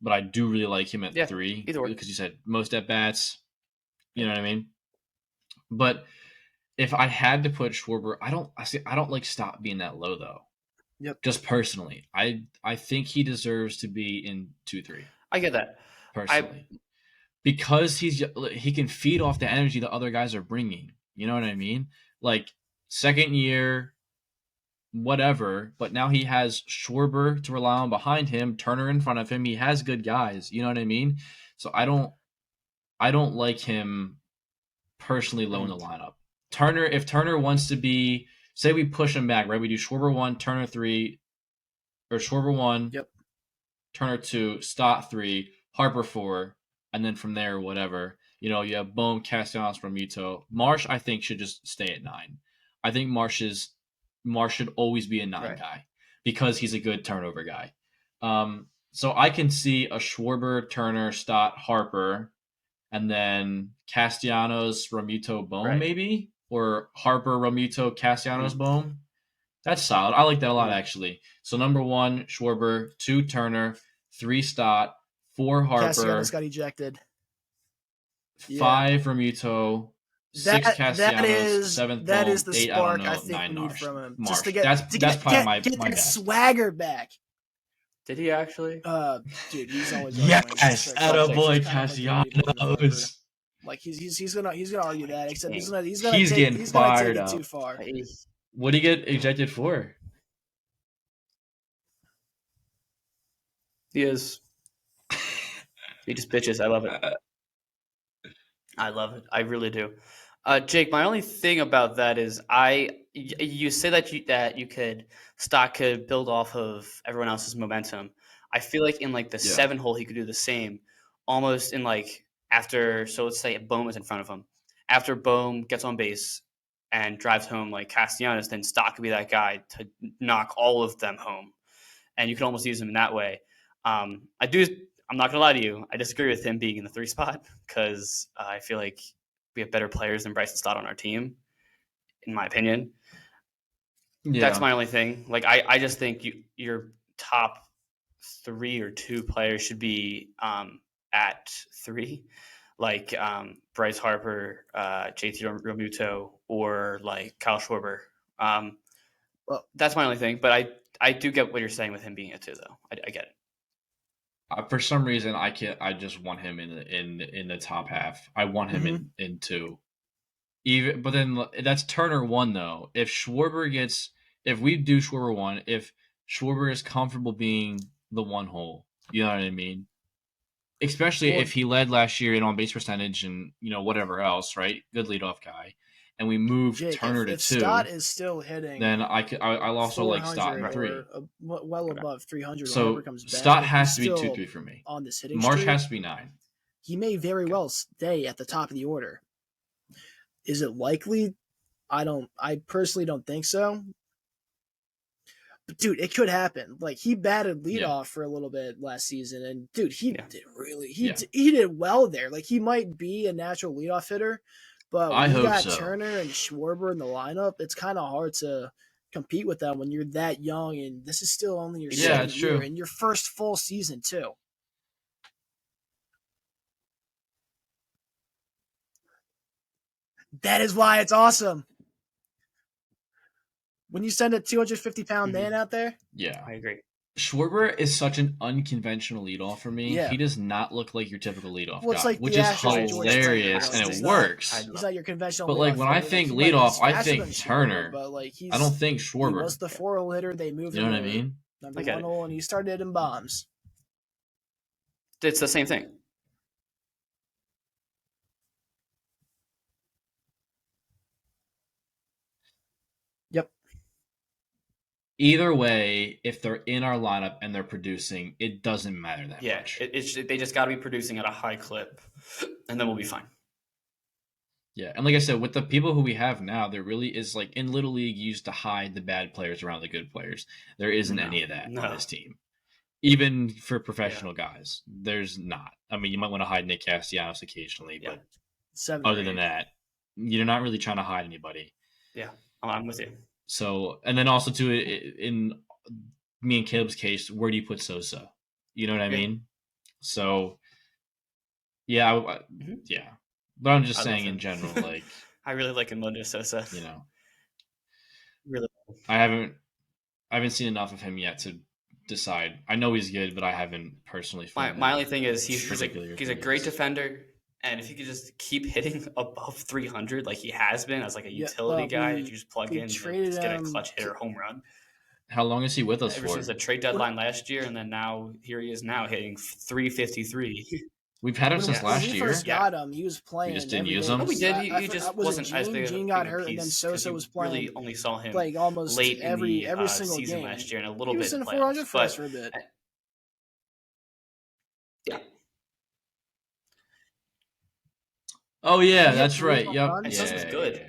but I do really like him at Yeah, 3 either or. because you said most at bats. You Yep. know what I mean? But if I had to put Schwarber, I don't like Stott being that low though. Yep. Just personally, I think he deserves to be in 2-3 I get that. I personally because he can feed off the energy the other guys are bringing. You know what I mean? Like second year, whatever. But now he has Schwarber to rely on behind him, Turner in front of him. He has good guys. You know what I mean? So I don't like him personally low in the lineup. Turner, if Turner wants to be, say we push him back, right? We do Schwarber 1, Turner 3, or Schwarber 1, Yep. Turner 2, Stott 3, Harper 4, and then from there, whatever. You know, you have Bohm, Castellanos, Ramito. Marsh, I think, should just stay at 9. I think Marsh should always be a 9 right. guy because he's a good turnover guy. So I can see a Schwarber, Turner, Stott, Harper, and then Castellanos, Ramito, Bohm, Right. maybe, or Harper, Ramito, Castellanos, Mm, Bohm. That's solid. I like that a lot, mm, actually. So number 1, Schwarber; 2, Turner; 3, Stott; 4, Castellanos Harper; got ejected. Yeah. 5, Ramito; 6, That Castellanos; is 7, that is Bohm; the 8, I don't spark I know; think 9, we need from him just to Marsh. get That's probably get my that best. swagger back. Did he actually? Dude, he's always arguing against Yes, Strickland. Celtics. He's attaboy kind of like the Reed Williams of Harper. Castellanos. Like he's gonna argue that, except King. He's getting he's gonna take fired it too up. far. What do you get ejected for? He is. He just bitches. I love it. I love it. I really do. Jake, my only thing about that is you say that you could stock could build off of everyone else's momentum. I feel like in like the Yeah. 7 hole he could do the same, almost in like after. So let's say Bohm is in front of him. After Bohm gets on base and drives home like Castellanos, then Stock could be that guy to knock all of them home, and you can almost use him in that way. I do. I'm not gonna lie to you. I disagree with him being in the 3 spot because I feel like we have better players than Bryson Stott on our team, in my opinion. That's Yeah. my only thing. Like I just think your top 3 or 2 players should be at 3, like Bryce Harper, JT Romuto, or like Kyle Schwarber. Well, That's my only thing. But I do get what you're saying with him being a 2, though. I get it. For some reason, I just want him in the top half. I want him mhm. in 2. Even, but then that's Turner 1 though. If we do Schwarber 1, if Schwarber is comfortable being the 1 hole, you know what I mean? Especially Well, if he led last year in on base percentage and whatever else, right? Good leadoff guy, and we move Jake, Turner to if Stott 2, is still hitting then I'll also like Stott in 400 3. or well Okay. above 300 when Harper So comes back, Stott and he's has to be 2 still 3 for me. on this hitting Marsh streak, has to be 9. he may very Okay. well stay at the top of the order. Is it likely? I personally don't think so. But dude, it could happen. Like he batted Yeah, leadoff for a little bit last season, and dude, he Yeah. did really yeah. he did well there. Like he might be a natural leadoff hitter, but I when you hope got so. Turner and Schwarber in the lineup, it's kind of hard to compete with them when you're that young, and this is still only your Yeah, second it's year true. and your first full season too. That is why it's awesome. When you send a 250-pound man Mhm. out there, Yeah. I agree. Schwarber is such an unconventional leadoff for me. yeah. He does not look like your typical leadoff Well, it's guy, like the which is Astros I and George Springer. hilarious Like and fantastic. it works. he's not your conventional But like leadoff when I hitter. Like think he he's leadoff, I faster than think Schwarber, Turner. but like I don't think he was Schwarber. the 4 hitter. They moved You him know what I to mean? number I get 1 it. hole, and he started hitting bombs. It's the same thing. Yep. Either way, if they're in our lineup and they're producing, it doesn't matter that Yeah. much. They just got to be producing at a high clip, and then we'll be fine. Yeah, and like I said, with the people who we have now, there really is like in Little League, you used to hide the bad players around the good players. There isn't No. any of that on No. this team. even for professional guys, there's not. I mean, you might want to hide Nick Castellanos occasionally, Yeah. but 7 other or than 8. that, you're not really trying to hide anybody. Yeah, I'm with you. So, and then also too, in me and Caleb's case, where do you put Sosa? You know what I mean? So, yeah, yeah. But I'm just I love saying in him. general, like, I really like Edmundo Sosa. you know, Really. I haven't seen enough of him yet to decide. I know he's good, but I haven't personally found My him only thing is he's particularly a great appealing. defender, and if he could just keep hitting above 300 like he has been as like a Yeah, utility well, guy, that you just plug we in, traded just get a him. clutch hitter home run. How long is he with us Ever for? since the trade deadline last year, and then now here he is now hitting 353. We've had him When, since Yeah. when last we year. first got him, he was We just playing didn't every use game. him. No, we did. He I just was it wasn't as Gene? big Gene of got a hurt, and then piece because Sosa you was really playing only saw him like almost late in the every single season game. last year and a little He bit was in in the 400 playoffs. for us But for a bit. yeah, Oh yeah, He had that's 3 right. home Yep. runs. and Yeah, Sosa's yeah, good. yeah.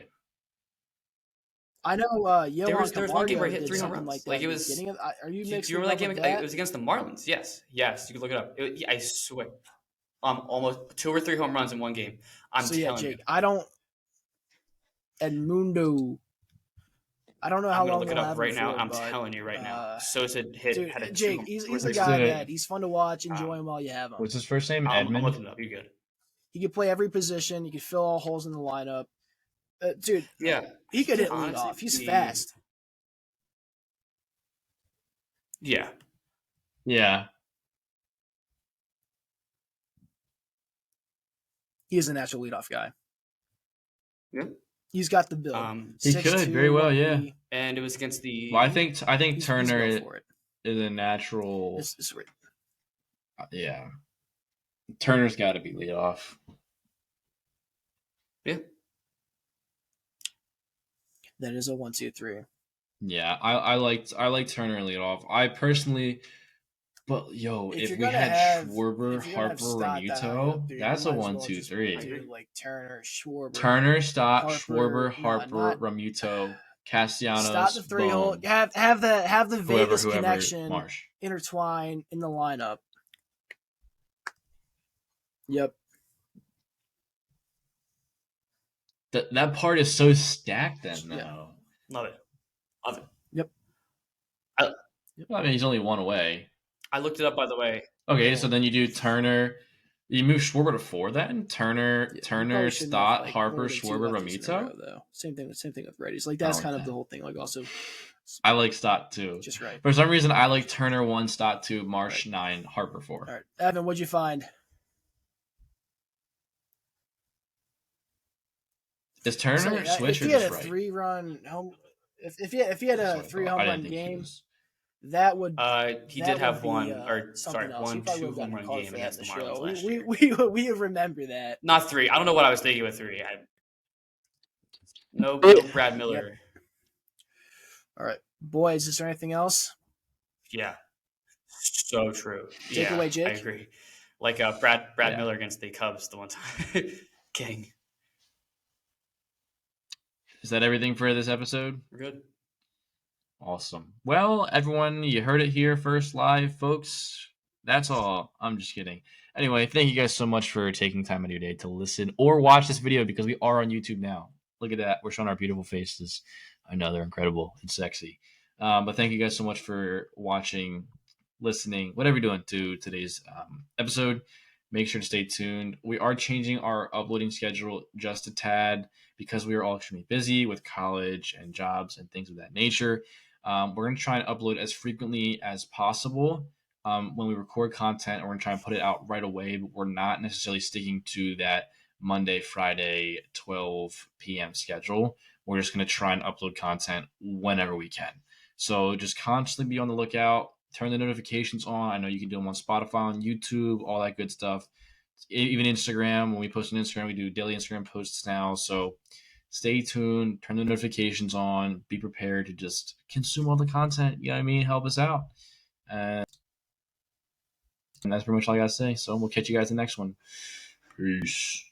I know There Yohan was one game where Camargo he hit did 3 home something like runs. that Like in it the was. beginning of. Are you Do mixing you it remember up that with game? that? It was against the Marlins. Yes, you can look it up. I swear, almost 2 or 3 home runs in one game. I'm So yeah, telling you. Jake, I don't. Edmundo. I don't know I'm how gonna long look it we'll up have him right now. for, I'm but telling you right now. Sosa dude, had a Jake, two he's or a Let's three. do guy it. that he's fun to watch. Enjoy him while you have him. What's his first name? I'm Edmund. looking it up. You good? He could play every position. He could fill all holes in the lineup. Dude, Yeah, he could hit honestly leadoff. He's be- fast. Yeah, Yeah. He is a natural leadoff guy. yeah. He's got the build. He 6'2", could very well, yeah. 180. And it was against the. Well, I think He's Turner built for it. is a natural. It's right. Yeah. Turner's got to be lead off. Yeah, That is a 1, 2, 3. Yeah, I liked Turner lead off. I personally, but yo, if you're we gonna had have Schwarber, if you're gonna have Harper, Stott that high Remuto, up there, that's you a might as 1, well 2, just 3. do like Turner, Schwarber, Turner, Stott, Harper. Schwarber, No, Harper, not Remuto, Stott Castellanos, the 3 hole. boom. Have the Vegas Whoever, connection Marsh. intertwine in the lineup. Yep. That part is so stacked then, though. Yeah. love it. Yep. Well, I mean, he's only one away. I looked it up, by the way. Okay, Yeah. so then you do Turner. You move Schwarber to 4 then? Turner, Yeah, Turner, shouldn't Stott, have, like, Harper, more than 2 Schwarber, lefties in a Remuto? row, though. Same thing with righties. Like that's kind of the whole thing. Like also, I like Stott too. just right. For some reason, I like Turner 1, Stott 2, Marsh 9, Harper 4. All right, Evan, what'd you find? Is Turner So, switch if or he had just a right? 3-run home, if he had That's a what I 3 thought. home I run didn't think he game, was. that would He that did would have be, one, or something sorry, else. He 1 probably 2 would have home gotten a run card game for that against in the the Marlins show. last We year. remember that. Not 3. I don't know what I was thinking with 3. No Brad Miller. Yep. All right, boys. Is there anything else? Yeah, so true. Take away, Jake. I agree. Like Brad Yeah. Miller against the Cubs the one time. King. Is that everything for this episode? We're good. Awesome. Well, everyone, you heard it here first live, folks. That's all. I'm just kidding. Anyway, thank you guys so much for taking time out of your day to listen or watch this video because we are on YouTube now. Look at that. We're showing our beautiful faces. I know they're incredible and sexy. But thank you guys so much for watching, listening, whatever you're doing to today's episode. Make sure to stay tuned. We are changing our uploading schedule just a tad because we are all extremely busy with college and jobs and things of that nature. We're going to try and upload as frequently as possible. When we record content, we're going to try and put it out right away, but we're not necessarily sticking to that Monday, Friday, 12 p.m. schedule. We're just going to try and upload content whenever we can. So just constantly be on the lookout. Turn the notifications on. I know you can do them on Spotify, on YouTube, all that good stuff. Even Instagram. When we post on Instagram, we do daily Instagram posts now. So stay tuned. Turn the notifications on. Be prepared to just consume all the content. You know what I mean? Help us out. And that's pretty much all I got to say. So we'll catch you guys in the next one. Peace.